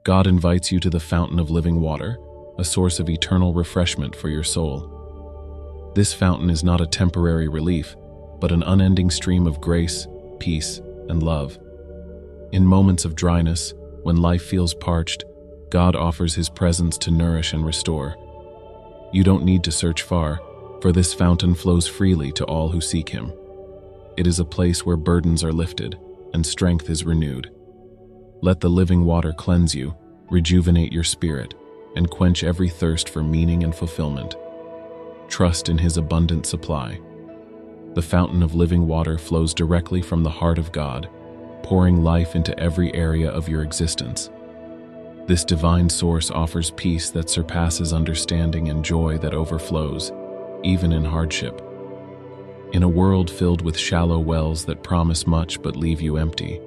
God invites you to the fountain of living water, a source of eternal refreshment for your soul. This fountain is not a temporary relief, but an unending stream of grace, peace, and love. In moments of dryness, when life feels parched, God offers His presence to nourish and restore. You don't need to search far, for this fountain flows freely to all who seek Him. It is a place where burdens are lifted and strength is renewed. Let the living water cleanse you, rejuvenate your spirit, and quench every thirst for meaning and fulfillment. Trust in His abundant supply. The fountain of living water flows directly from the heart of God, pouring life into every area of your existence. This divine source offers peace that surpasses understanding and joy that overflows, even in hardship. In a world filled with shallow wells that promise much but leave you empty,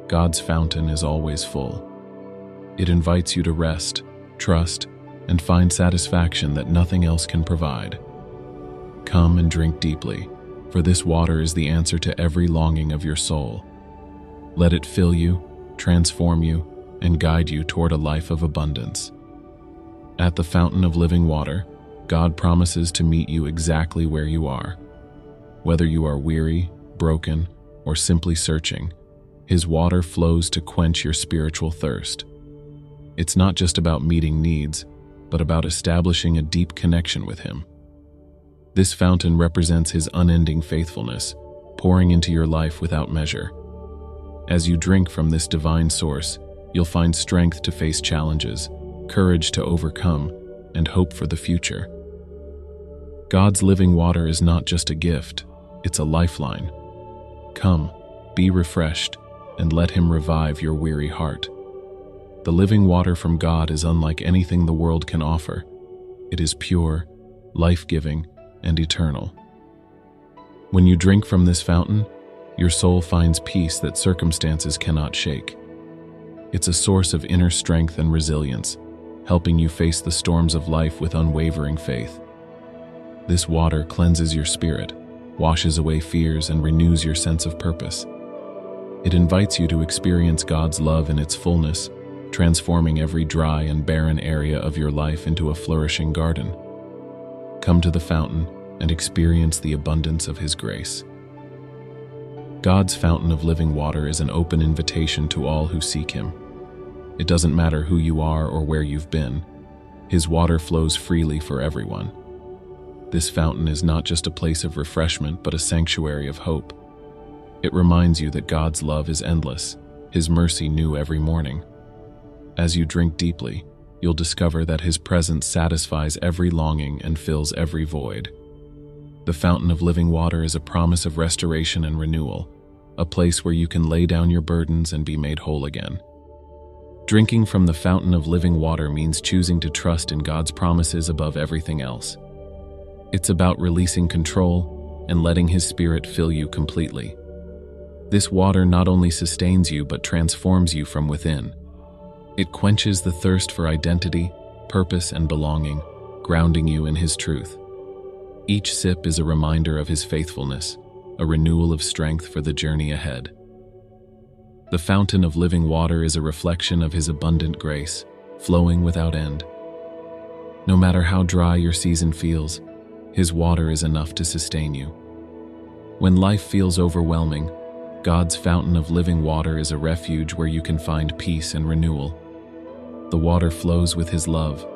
God's fountain is always full. It invites you to rest, trust, and find satisfaction that nothing else can provide. Come and drink deeply, for this water is the answer to every longing of your soul. Let it fill you, transform you, and guide you toward a life of abundance. At the fountain of living water, God promises to meet you exactly where you are. Whether you are weary, broken, or simply searching, His water flows to quench your spiritual thirst. It's not just about meeting needs, but about establishing a deep connection with Him. This fountain represents His unending faithfulness, pouring into your life without measure. As you drink from this divine source, you'll find strength to face challenges, courage to overcome, and hope for the future. God's living water is not just a gift, it's a lifeline. Come, be refreshed, and let Him revive your weary heart. The living water from God is unlike anything the world can offer. It is pure, life-giving, and eternal. When you drink from this fountain, your soul finds peace that circumstances cannot shake. It's a source of inner strength and resilience, helping you face the storms of life with unwavering faith. This water cleanses your spirit, washes away fears, and renews your sense of purpose. It invites you to experience God's love in its fullness, transforming every dry and barren area of your life into a flourishing garden. Come to the fountain and experience the abundance of His grace. God's fountain of living water is an open invitation to all who seek Him. It doesn't matter who you are or where you've been. His water flows freely for everyone. This fountain is not just a place of refreshment, but a sanctuary of hope. It reminds you that God's love is endless, His mercy new every morning. As you drink deeply, you'll discover that His presence satisfies every longing and fills every void. The fountain of living water is a promise of restoration and renewal, a place where you can lay down your burdens and be made whole again. Drinking from the fountain of living water means choosing to trust in God's promises above everything else. It's about releasing control and letting His Spirit fill you completely. This water not only sustains you but transforms you from within. It quenches the thirst for identity, purpose, and belonging, grounding you in His truth. Each sip is a reminder of His faithfulness, a renewal of strength for the journey ahead. The fountain of living water is a reflection of His abundant grace, flowing without end. No matter how dry your season feels, His water is enough to sustain you. When life feels overwhelming, God's fountain of living water is a refuge where you can find peace and renewal. The water flows with His love,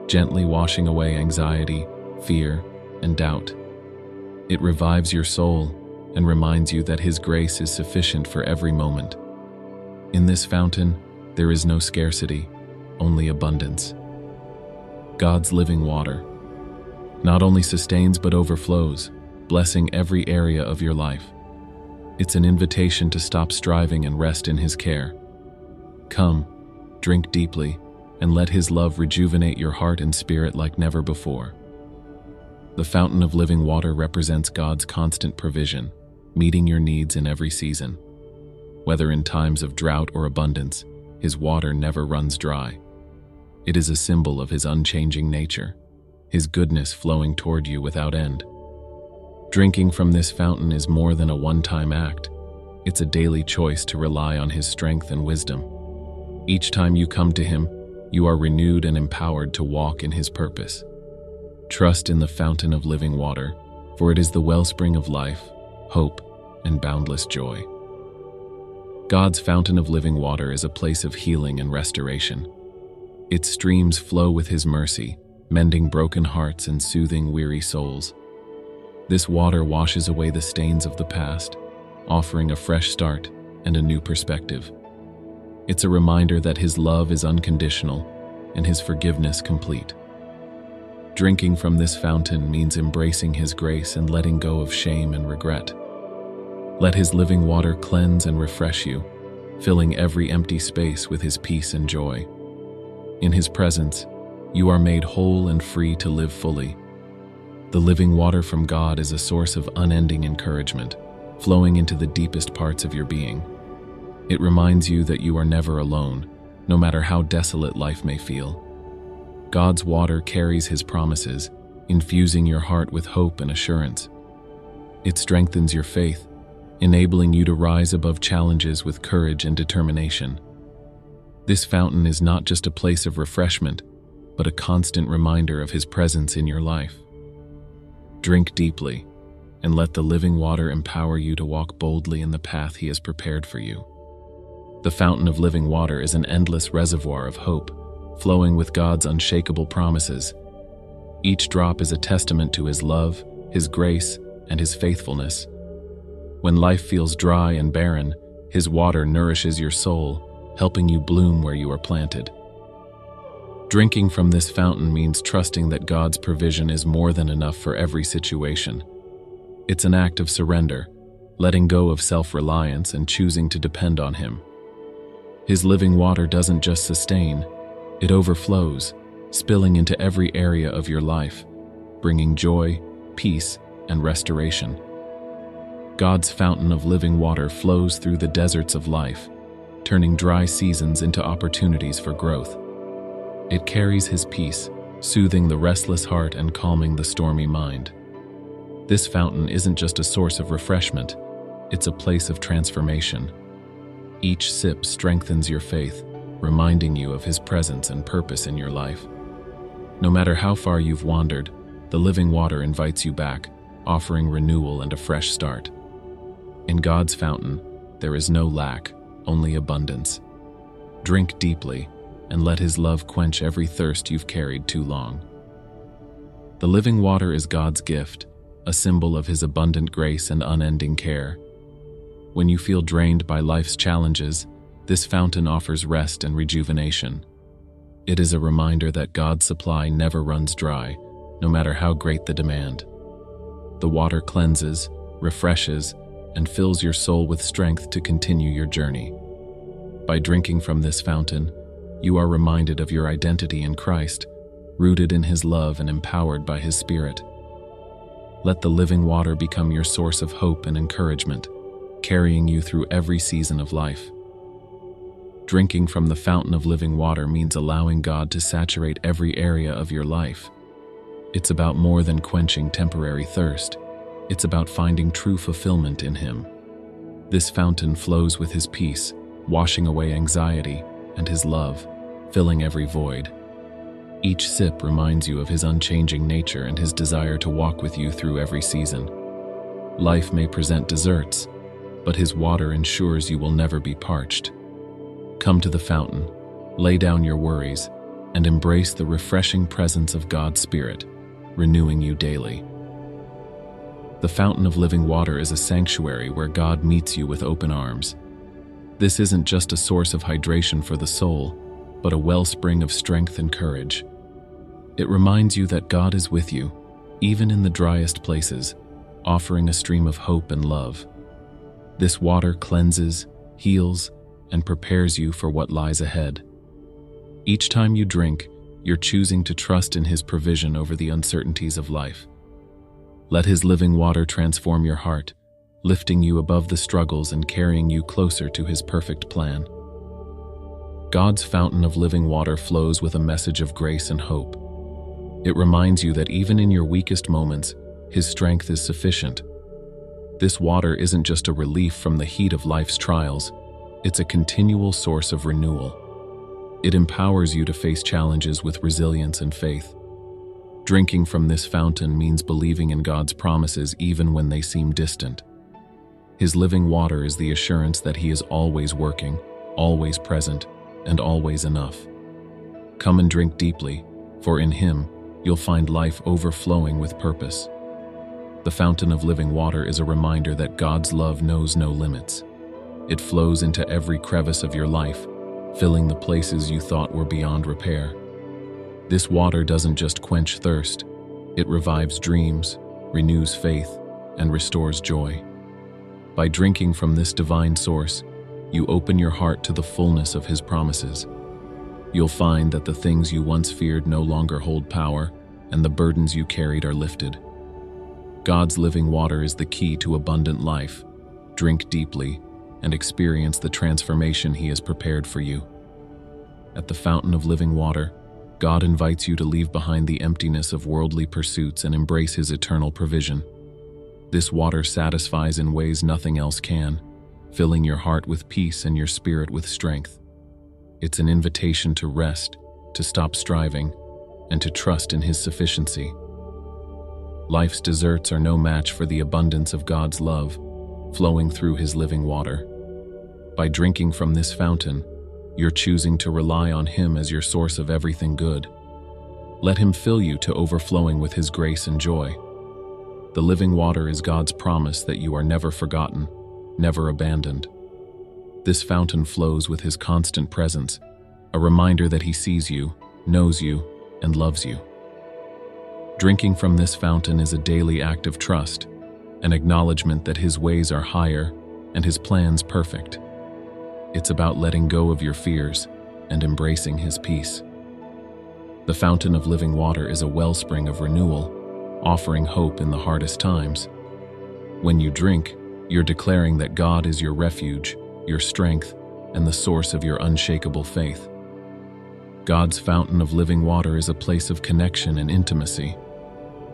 gently washing away anxiety, fear, and doubt. It revives your soul and reminds you that His grace is sufficient for every moment. In this fountain, there is no scarcity, only abundance. God's living water not only sustains but overflows, blessing every area of your life. It's an invitation to stop striving and rest in His care. Come, drink deeply, and let His love rejuvenate your heart and spirit like never before. The fountain of living water represents God's constant provision, meeting your needs in every season. Whether in times of drought or abundance, His water never runs dry. It is a symbol of His unchanging nature, His goodness flowing toward you without end. Drinking from this fountain is more than a one-time act. It's a daily choice to rely on His strength and wisdom. Each time you come to Him, you are renewed and empowered to walk in His purpose. Trust in the fountain of living water, for it is the wellspring of life, hope, and boundless joy. God's fountain of living water is a place of healing and restoration. Its streams flow with His mercy, mending broken hearts and soothing weary souls. This water washes away the stains of the past, offering a fresh start and a new perspective. It's a reminder that His love is unconditional and His forgiveness complete. Drinking from this fountain means embracing His grace and letting go of shame and regret. Let His living water cleanse and refresh you, filling every empty space with His peace and joy. In His presence, you are made whole and free to live fully. The living water from God is a source of unending encouragement, flowing into the deepest parts of your being. It reminds you that you are never alone, no matter how desolate life may feel. God's water carries His promises, infusing your heart with hope and assurance. It strengthens your faith, enabling you to rise above challenges with courage and determination. This fountain is not just a place of refreshment, but a constant reminder of His presence in your life. Drink deeply, and let the living water empower you to walk boldly in the path He has prepared for you. The fountain of living water is an endless reservoir of hope, flowing with God's unshakable promises. Each drop is a testament to His love, His grace, and His faithfulness. When life feels dry and barren, His water nourishes your soul, helping you bloom where you are planted. Drinking from this fountain means trusting that God's provision is more than enough for every situation. It's an act of surrender, letting go of self-reliance and choosing to depend on Him. His living water doesn't just sustain, it overflows, spilling into every area of your life, bringing joy, peace, and restoration. God's fountain of living water flows through the deserts of life, turning dry seasons into opportunities for growth. It carries His peace, soothing the restless heart and calming the stormy mind. This fountain isn't just a source of refreshment, it's a place of transformation. Each sip strengthens your faith, reminding you of His presence and purpose in your life. No matter how far you've wandered, the living water invites you back, offering renewal and a fresh start. In God's fountain, there is no lack, only abundance. Drink deeply, and let His love quench every thirst you've carried too long. The living water is God's gift, a symbol of His abundant grace and unending care. When you feel drained by life's challenges, this fountain offers rest and rejuvenation. It is a reminder that God's supply never runs dry, no matter how great the demand. The water cleanses, refreshes, and fills your soul with strength to continue your journey. By drinking from this fountain, you are reminded of your identity in Christ, rooted in His love and empowered by His Spirit. Let the living water become your source of hope and encouragement, carrying you through every season of life. Drinking from the fountain of living water means allowing God to saturate every area of your life. It's about more than quenching temporary thirst. It's about finding true fulfillment in Him. This fountain flows with His peace, washing away anxiety, and His love, filling every void. Each sip reminds you of His unchanging nature and His desire to walk with you through every season. Life may present deserts, but His water ensures you will never be parched. Come to the fountain, lay down your worries, and embrace the refreshing presence of God's Spirit, renewing you daily. The fountain of living water is a sanctuary where God meets you with open arms. This isn't just a source of hydration for the soul, but a wellspring of strength and courage. It reminds you that God is with you, even in the driest places, offering a stream of hope and love. This water cleanses, heals, and prepares you for what lies ahead. Each time you drink, you're choosing to trust in His provision over the uncertainties of life. Let His living water transform your heart, lifting you above the struggles and carrying you closer to His perfect plan. God's fountain of living water flows with a message of grace and hope. It reminds you that even in your weakest moments, His strength is sufficient. This water isn't just a relief from the heat of life's trials, it's a continual source of renewal. It empowers you to face challenges with resilience and faith. Drinking from this fountain means believing in God's promises even when they seem distant. His living water is the assurance that He is always working, always present, and always enough. Come and drink deeply, for in Him you'll find life overflowing with purpose. The fountain of living water is a reminder that God's love knows no limits. It flows into every crevice of your life, filling the places you thought were beyond repair. This water doesn't just quench thirst, it revives dreams, renews faith, and restores joy. By drinking from this divine source, you open your heart to the fullness of His promises. You'll find that the things you once feared no longer hold power, and the burdens you carried are lifted. God's living water is the key to abundant life. Drink deeply and experience the transformation He has prepared for you. At the fountain of living water, God invites you to leave behind the emptiness of worldly pursuits and embrace His eternal provision. This water satisfies in ways nothing else can, filling your heart with peace and your spirit with strength. It's an invitation to rest, to stop striving, and to trust in His sufficiency. Life's deserts are no match for the abundance of God's love, flowing through His living water. By drinking from this fountain, you're choosing to rely on Him as your source of everything good. Let Him fill you to overflowing with His grace and joy. The living water is God's promise that you are never forgotten, never abandoned. This fountain flows with His constant presence, a reminder that He sees you, knows you, and loves you. Drinking from this fountain is a daily act of trust, an acknowledgement that His ways are higher and His plans perfect. It's about letting go of your fears and embracing His peace. The fountain of living water is a wellspring of renewal, offering hope in the hardest times. When you drink, you're declaring that God is your refuge, your strength, and the source of your unshakable faith. God's fountain of living water is a place of connection and intimacy.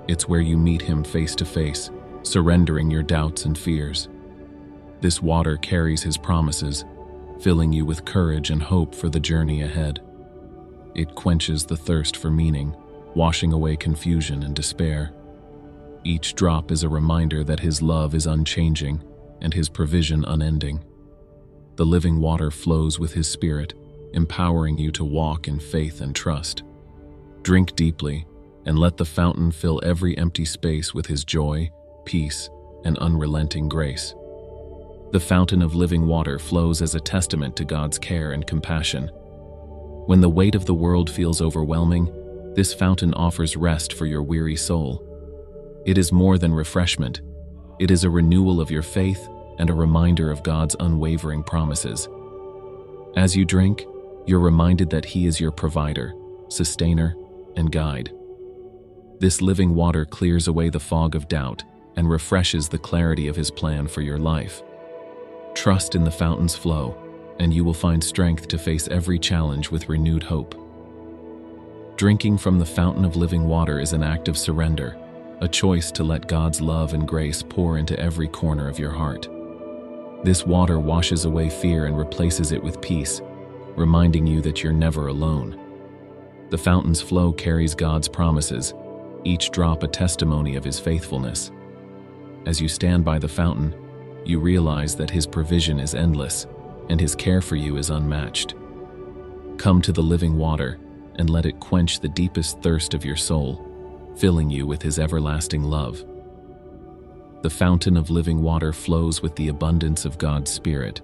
It's where you meet Him face to face, surrendering your doubts and fears. This water carries His promises, filling you with courage and hope for the journey ahead. It quenches the thirst for meaning, washing away confusion and despair. Each drop is a reminder that His love is unchanging and His provision unending. The living water flows with His Spirit, empowering you to walk in faith and trust. Drink deeply and let the fountain fill every empty space with His joy, peace, and unrelenting grace. The fountain of living water flows as a testament to God's care and compassion. When the weight of the world feels overwhelming, this fountain offers rest for your weary soul. It is more than refreshment. It is a renewal of your faith and a reminder of God's unwavering promises. As you drink, you're reminded that He is your provider, sustainer, and guide. This living water clears away the fog of doubt and refreshes the clarity of His plan for your life. Trust in the fountain's flow, and you will find strength to face every challenge with renewed hope. Drinking from the fountain of living water is an act of surrender, a choice to let God's love and grace pour into every corner of your heart. This water washes away fear and replaces it with peace, reminding you that you're never alone. The fountain's flow carries God's promises, each drop a testimony of His faithfulness. As you stand by the fountain, you realize that His provision is endless and His care for you is unmatched. Come to the living water and let it quench the deepest thirst of your soul, filling you with His everlasting love. The fountain of living water flows with the abundance of God's Spirit,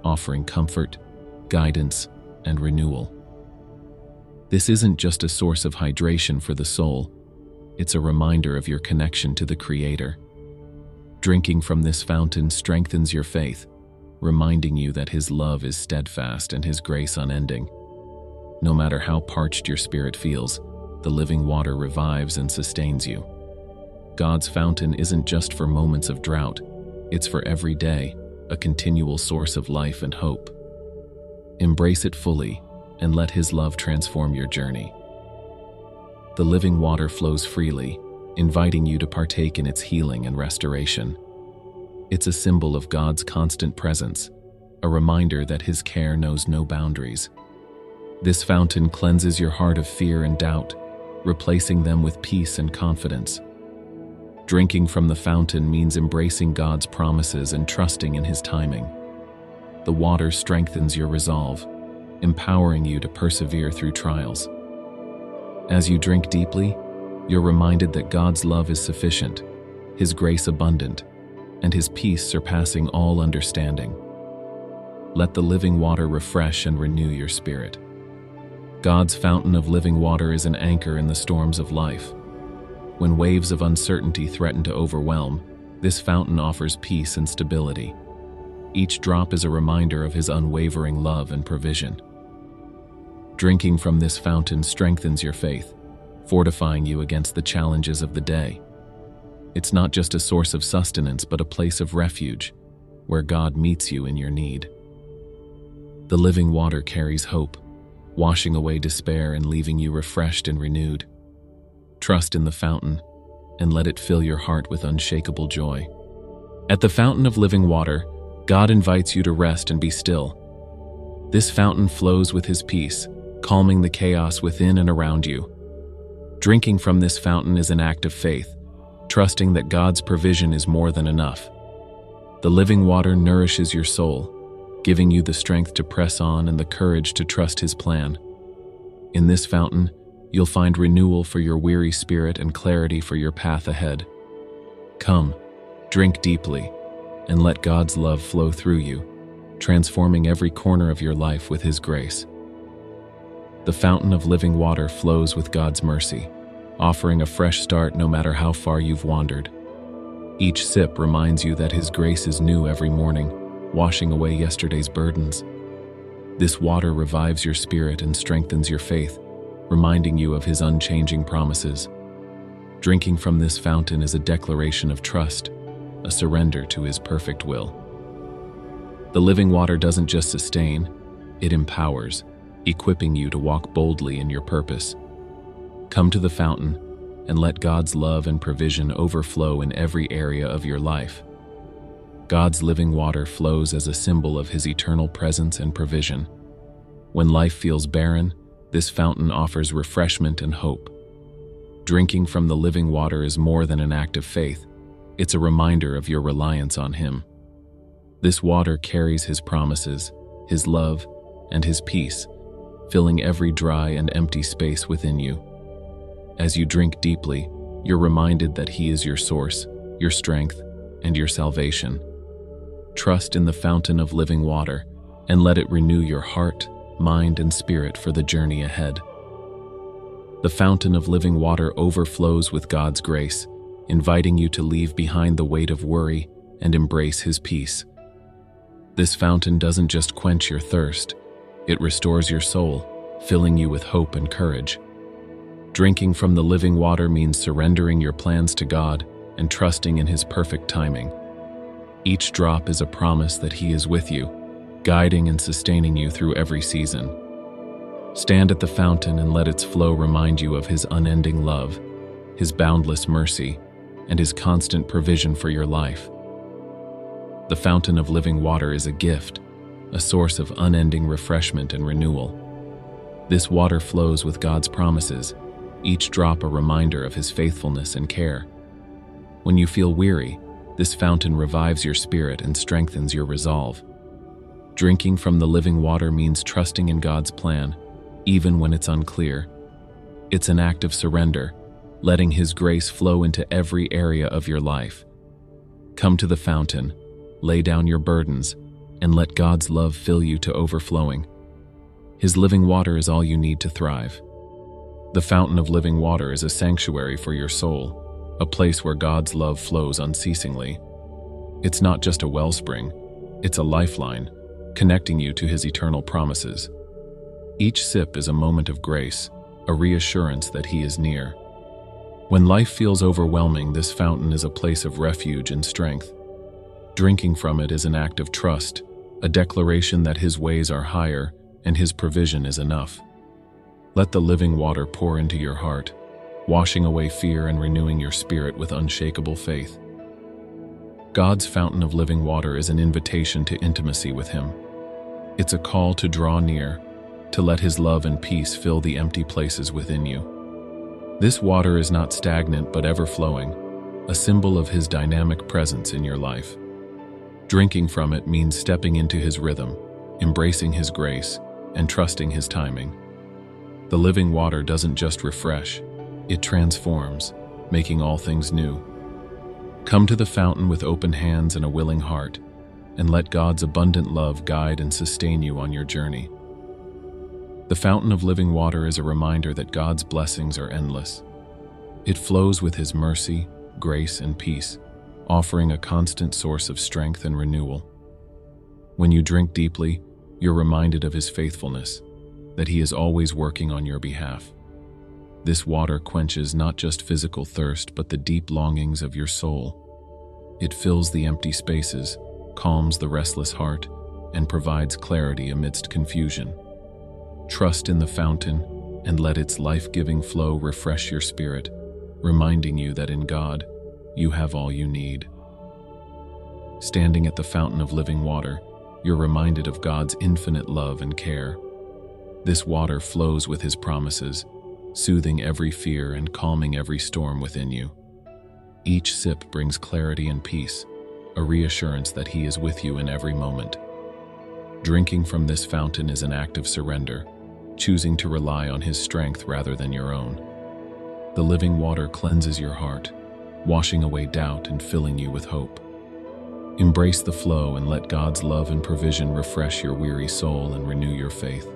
offering comfort, guidance, and renewal. This isn't just a source of hydration for the soul, it's a reminder of your connection to the Creator. Drinking from this fountain strengthens your faith, reminding you that His love is steadfast and His grace unending. No matter how parched your spirit feels, the living water revives and sustains you. God's fountain isn't just for moments of drought, it's for every day, a continual source of life and hope. Embrace it fully and let His love transform your journey. The living water flows freely, inviting you to partake in its healing and restoration. It's a symbol of God's constant presence, a reminder that His care knows no boundaries. This fountain cleanses your heart of fear and doubt, replacing them with peace and confidence. Drinking from the fountain means embracing God's promises and trusting in His timing. The water strengthens your resolve, empowering you to persevere through trials. As you drink deeply, you're reminded that God's love is sufficient, His grace abundant, and His peace surpassing all understanding. Let the living water refresh and renew your spirit. God's fountain of living water is an anchor in the storms of life. When waves of uncertainty threaten to overwhelm, this fountain offers peace and stability. Each drop is a reminder of His unwavering love and provision. Drinking from this fountain strengthens your faith, fortifying you against the challenges of the day. It's not just a source of sustenance, but a place of refuge, where God meets you in your need. The living water carries hope, washing away despair and leaving you refreshed and renewed. Trust in the fountain, and let it fill your heart with unshakable joy. At the fountain of living water, God invites you to rest and be still. This fountain flows with His peace, calming the chaos within and around you. Drinking from this fountain is an act of faith, trusting that God's provision is more than enough. The living water nourishes your soul, giving you the strength to press on and the courage to trust His plan. In this fountain, you'll find renewal for your weary spirit and clarity for your path ahead. Come, drink deeply, and let God's love flow through you, transforming every corner of your life with His grace. The fountain of living water flows with God's mercy, offering a fresh start no matter how far you've wandered. Each sip reminds you that His grace is new every morning, washing away yesterday's burdens. This water revives your spirit and strengthens your faith, reminding you of His unchanging promises. Drinking from this fountain is a declaration of trust, a surrender to His perfect will. The living water doesn't just sustain, it empowers, equipping you to walk boldly in your purpose. Come to the fountain and let God's love and provision overflow in every area of your life. God's living water flows as a symbol of His eternal presence and provision. When life feels barren, this fountain offers refreshment and hope. Drinking from the living water is more than an act of faith. It's a reminder of your reliance on Him. This water carries His promises, His love, and His peace, filling every dry and empty space within you. As you drink deeply, you're reminded that He is your source, your strength, and your salvation. Trust in the fountain of living water, and let it renew your heart, mind, and spirit for the journey ahead. The fountain of living water overflows with God's grace, inviting you to leave behind the weight of worry and embrace His peace. This fountain doesn't just quench your thirst, it restores your soul, filling you with hope and courage. Drinking from the living water means surrendering your plans to God and trusting in His perfect timing. Each drop is a promise that He is with you, guiding and sustaining you through every season. Stand at the fountain and let its flow remind you of His unending love, His boundless mercy, and His constant provision for your life. The fountain of living water is a gift, a source of unending refreshment and renewal. This water flows with God's promises, each drop a reminder of His faithfulness and care. When you feel weary, this fountain revives your spirit and strengthens your resolve. Drinking from the living water means trusting in God's plan, even when it's unclear. It's an act of surrender, letting His grace flow into every area of your life. Come to the fountain, lay down your burdens, and let God's love fill you to overflowing. His living water is all you need to thrive. The fountain of living water is a sanctuary for your soul, a place where God's love flows unceasingly. It's not just a wellspring, it's a lifeline, connecting you to His eternal promises. Each sip is a moment of grace, a reassurance that He is near. When life feels overwhelming, this fountain is a place of refuge and strength. Drinking from it is an act of trust, a declaration that His ways are higher and His provision is enough. Let the living water pour into your heart, washing away fear and renewing your spirit with unshakable faith. God's fountain of living water is an invitation to intimacy with Him. It's a call to draw near, to let His love and peace fill the empty places within you. This water is not stagnant but ever-flowing, a symbol of His dynamic presence in your life. Drinking from it means stepping into His rhythm, embracing His grace, and trusting His timing. The living water doesn't just refresh, it transforms, making all things new. Come to the fountain with open hands and a willing heart, and let God's abundant love guide and sustain you on your journey. The fountain of living water is a reminder that God's blessings are endless. It flows with His mercy, grace, and peace, offering a constant source of strength and renewal. When you drink deeply, you're reminded of His faithfulness, that He is always working on your behalf. This water quenches not just physical thirst but the deep longings of your soul. It fills the empty spaces, calms the restless heart, and provides clarity amidst confusion. Trust in the fountain and let its life-giving flow refresh your spirit, reminding you that in God, you have all you need. Standing at the fountain of living water, you're reminded of God's infinite love and care. This water flows with His promises, soothing every fear and calming every storm within you. Each sip brings clarity and peace, a reassurance that He is with you in every moment. Drinking from this fountain is an act of surrender, choosing to rely on His strength rather than your own. The living water cleanses your heart, washing away doubt and filling you with hope. Embrace the flow and let God's love and provision refresh your weary soul and renew your faith.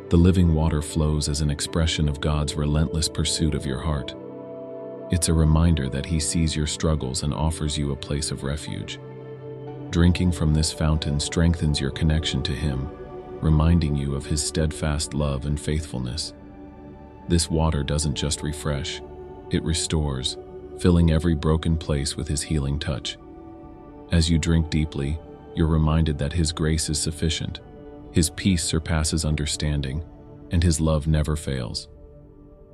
The living water flows as an expression of God's relentless pursuit of your heart. It's a reminder that He sees your struggles and offers you a place of refuge. Drinking from this fountain strengthens your connection to Him, reminding you of His steadfast love and faithfulness. This water doesn't just refresh, it restores, filling every broken place with His healing touch. As you drink deeply, you're reminded that His grace is sufficient, His peace surpasses understanding, and His love never fails.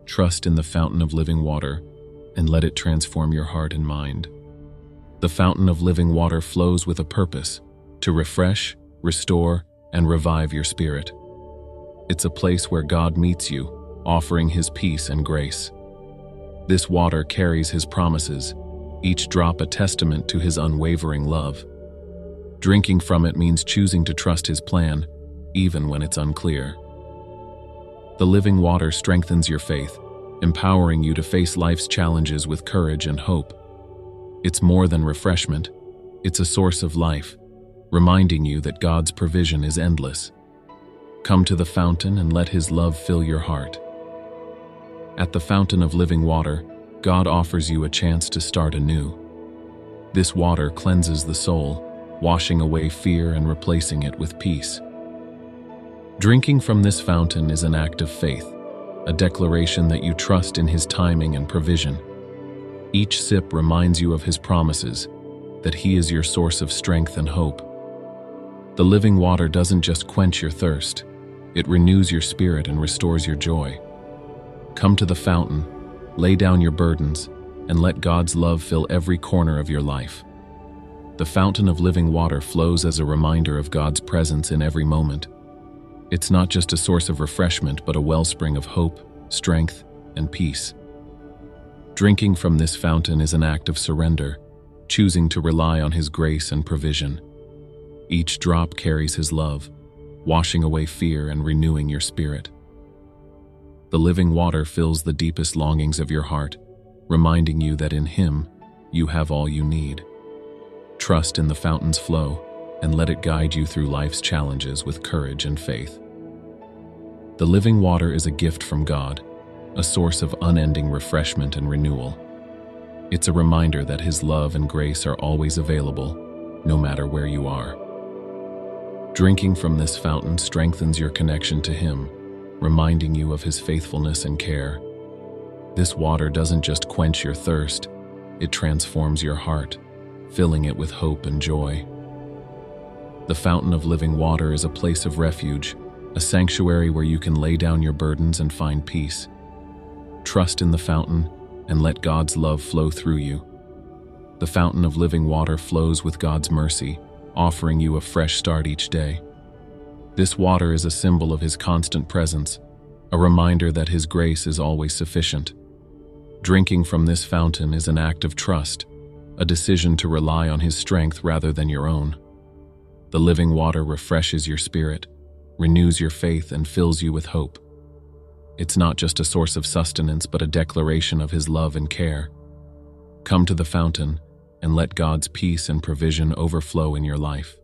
Trust in the fountain of living water, and let it transform your heart and mind. The fountain of living water flows with a purpose, to refresh, restore, and revive your spirit. It's a place where God meets you, offering His peace and grace. This water carries His promises, each drop a testament to His unwavering love. Drinking from it means choosing to trust His plan, even when it's unclear. The living water strengthens your faith, empowering you to face life's challenges with courage and hope. It's more than refreshment, it's a source of life, reminding you that God's provision is endless. Come to the fountain and let His love fill your heart. At the fountain of living water, God offers you a chance to start anew. This water cleanses the soul, washing away fear and replacing it with peace. Drinking from this fountain is an act of faith, a declaration that you trust in His timing and provision. Each sip reminds you of His promises, that He is your source of strength and hope. The living water doesn't just quench your thirst, it renews your spirit and restores your joy. Come to the fountain, lay down your burdens, and let God's love fill every corner of your life. The fountain of living water flows as a reminder of God's presence in every moment. It's not just a source of refreshment, but a wellspring of hope, strength, and peace. Drinking from this fountain is an act of surrender, choosing to rely on His grace and provision. Each drop carries His love, washing away fear and renewing your spirit. The living water fills the deepest longings of your heart, reminding you that in Him, you have all you need. Trust in the fountain's flow, and let it guide you through life's challenges with courage and faith. The living water is a gift from God, a source of unending refreshment and renewal. It's a reminder that His love and grace are always available, no matter where you are. Drinking from this fountain strengthens your connection to Him, reminding you of His faithfulness and care. This water doesn't just quench your thirst, it transforms your heart, filling it with hope and joy. The fountain of living water is a place of refuge, a sanctuary where you can lay down your burdens and find peace. Trust in the fountain and let God's love flow through you. The fountain of living water flows with God's mercy, offering you a fresh start each day. This water is a symbol of His constant presence, a reminder that His grace is always sufficient. Drinking from this fountain is an act of trust, a decision to rely on His strength rather than your own. The living water refreshes your spirit, renews your faith, and fills you with hope. It's not just a source of sustenance, but a declaration of His love and care. Come to the fountain and let God's peace and provision overflow in your life.